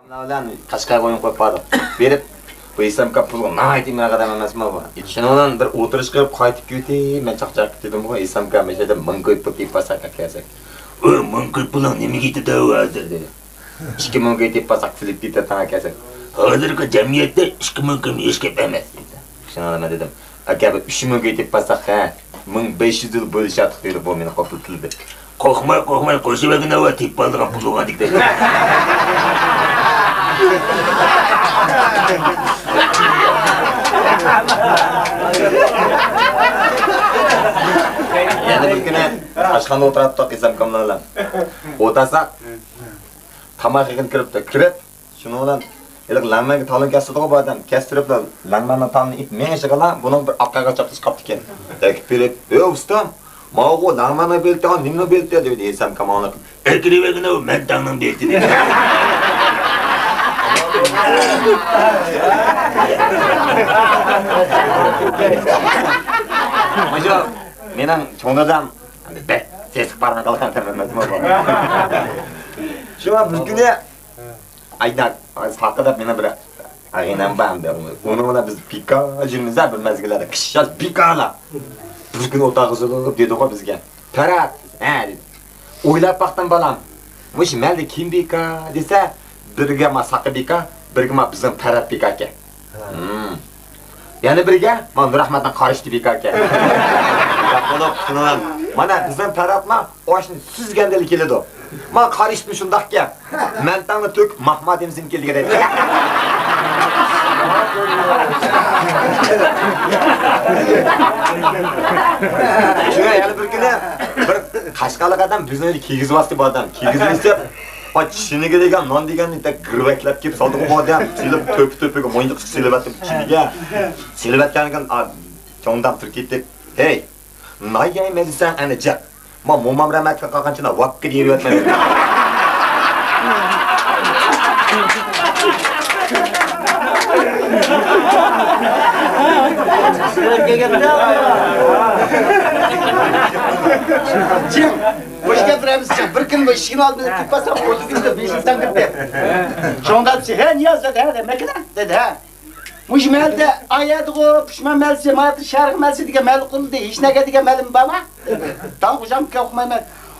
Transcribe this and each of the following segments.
Lan Qashqarga o'yin qo'yib qo'ydik. Berib, bu SMK pulga nayt imra qadam emasmi bu? Shundan bir o'tirish qilib qaytib ketdi, men chaqchaq dedim bu SMK meshada 1000 qo'yib deb pasak kelsak. O 1000 qo'yib pulang nimaga ketdi hozir dedi. 2000 qo'yib deb pasak filip ketdi tana kelsak. Hozirgi jamiyatda 2000 qo'yib hech gap emas dedi. Shundan men dedim, aka 3000 qo'yib deb pasak ha, 1500 yil bo'lishadi dedi bu meni qo'pildi. Qo'rqmay, qo'shibagina va tep oldigan pulga dik dedi. Yani bir kuni Qashqarda o'tiribdik SMK bilan. O'tasak tamoq yegin kiribdi. Kirib, shuni bilan langmaga talon kestirdi bu odam. Kestiriblar. Langmani talonni ip menga buni bir oqqaga chopib qolibdi ekan. Dakib berib, "Ey ustam, ma'go langmani beltigan, nimni belti?" dedi SMK ma'no. "Ekiribagina men tangning belti" dedi. Majo, mening cho'ngdadam bek sesib barna qilgan termazmi bu. Shuna bir kuni aydan haqida meni bir ag'inam banda. Uni bilan biz pika jilmizda bir mazgillarda kishlar pikala. Bir kuni o'tag'izib dedi-ku bizga. Tarat, ha dedi. O'ylab baxtim balam. Mush malda kim bika desa, birga masaqi bika, birga bizning Tarat bika aka. Yana birga men Rahmatdan qarishdi bika aka. Qolib tunan. Mana bizning Taratma oshni sizgandalik keladi. Men qarishdim shundaqqa. Men tangni to'k Mahmad emsin keldi dedi. Shuna yana bir kuni bir Qashqarlik odam bizni kiygizib oldi bu odam. Kiygizib Çiniga degan non deganni girvaklab kelib soldi bu odam. Silib to'p-to'piga mo'yindiq silabatib chiniga. Silabatganiga cho'ngdam turib ketdi. "Hey, nayga medisan anacha. Men momam rahmatga qolganchina vaqtga yeyapman." Jim, hoş geldiniz. Bir gün bu işin aldığını tutmasam o günde 5 insan gitti. Şonda dedi, "He Niyaz dedi, he mekana dedi ha. Muş melde ayadı o pişman melsi, mayatı şarkı melsi diye mel kıldı, hiç ne diye melim bana. Tam hocam ki okumayım.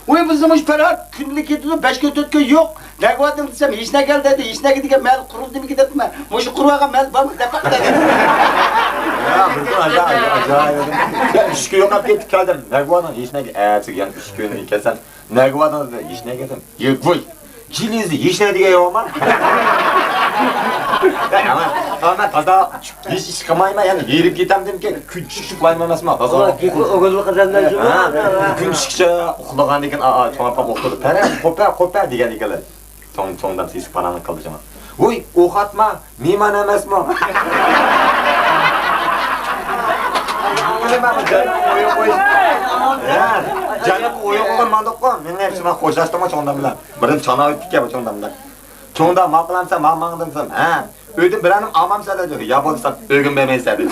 Uy bizim iş para günlük ediyor, 5 gün 4 gün yok. Ne koydum desem hiç ne gel dedi, hiç ne diye mel kuruldu mu gidip mi? Muş kurvağa mel bana depak dedi. Ya bu acayip. Ya 3 gün yok gittik geldim. Ne koydun hiç ne yani 3 gün kesen. Ne koydun hiç ne geldim. Yok bu. Cilinizde hiç ne diye yok ama. Ama taza hiç iş kamayma yani yerip gitem dedim ki küçük baymamasma taza. Oğul kazandan sonra. Küçükçe uxlagan ekan çoğun pap oxudu. Qo'pa degan ekanlar. Çoğundan sesik panani qildi jama. Voy, o'qatma, mehmon emasmi? Nima qo'yib. Janib o'yin qo'ygan mandoqqa men hepsini qo'shlashtım çoğundan bilan. Birin chana o'tdik bu çoğundan bilan. Çoğunda maqlamsa, maqmaqdimsam, ha. Öydüm bir anım amam sadece, ya bolsam, ögün bermeyse dedi.